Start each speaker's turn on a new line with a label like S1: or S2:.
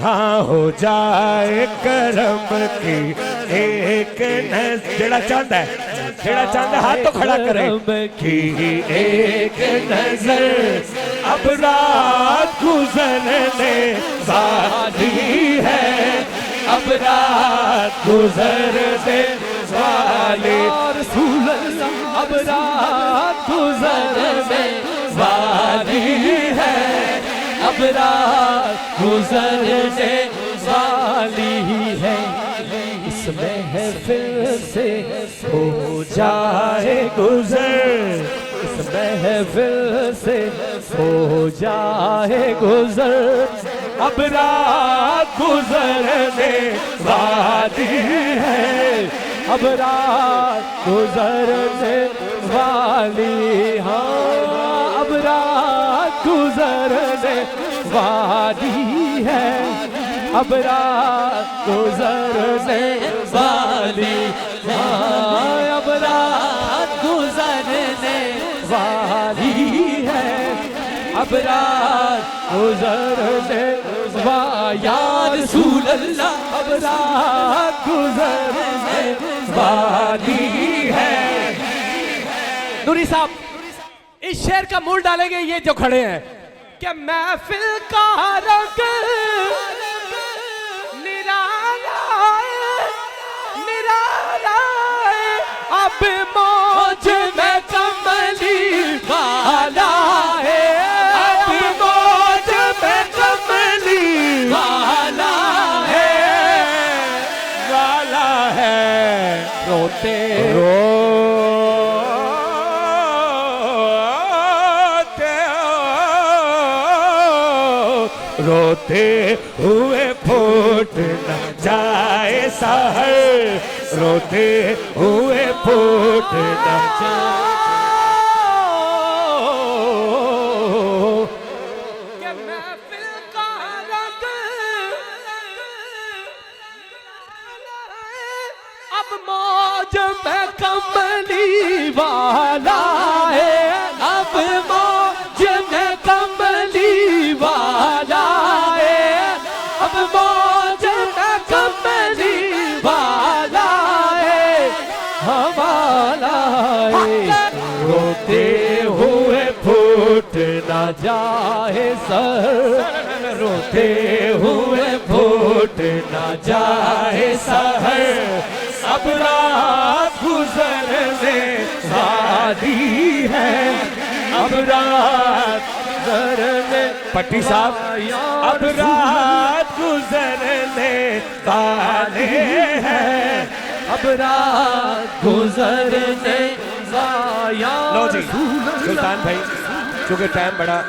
S1: ہاں ہو جائے کرم کی ایک نظر جڑا چاند ہے ہاتھ تو کھڑا کرے کی ایک نظر اب رات گزرنے والی ہے اب رات گزرنے والی
S2: رسول اللہ اب رات گزرنے والی ہے اب رات گزرنے والی ہے اس محفل سے ہو جائے گزر اس محفل سے ہو جائے گزر
S1: اب رات گزرنے والی ہے
S2: اب رات گزرنے والی ہاں اب رات گزرنے والی ہے اب رات گزرنے والی ہاں اب رات گزرنے والی ہے اب رات گزرنے یا رسول اللہ اب رات گزرنے والی ہے نوری صاحب اس شعر کا مول ڈالیں گے یہ جو کھڑے ہیں کہ محفل کا رنگ نرالا ہے اب موج میں کملی والا ہے اب موج میں کملی والا ہے روتے
S1: روتے ہوئے پھوٹ نہ جائے سحر روتے ہوئے پھوٹ نہ جائے
S2: کہ محفل کا رنگ اب موج میں کملی والا ہے اب موج میں کملی والا ہے اب موج میں کملی والا ہے ہمارا ہے
S1: روتے ہوئے پھوٹ نہ
S2: جائے سر
S1: روتے ہوئے پھوٹ نہ جائے سحر اب رات گزرنے والی ہے اب رات گزرنے پٹی صاحب اب رات گزرنے والے ہیں
S2: اب رات گزرنے
S1: لو جی سلطان بھائی چونکہ ٹائم بڑا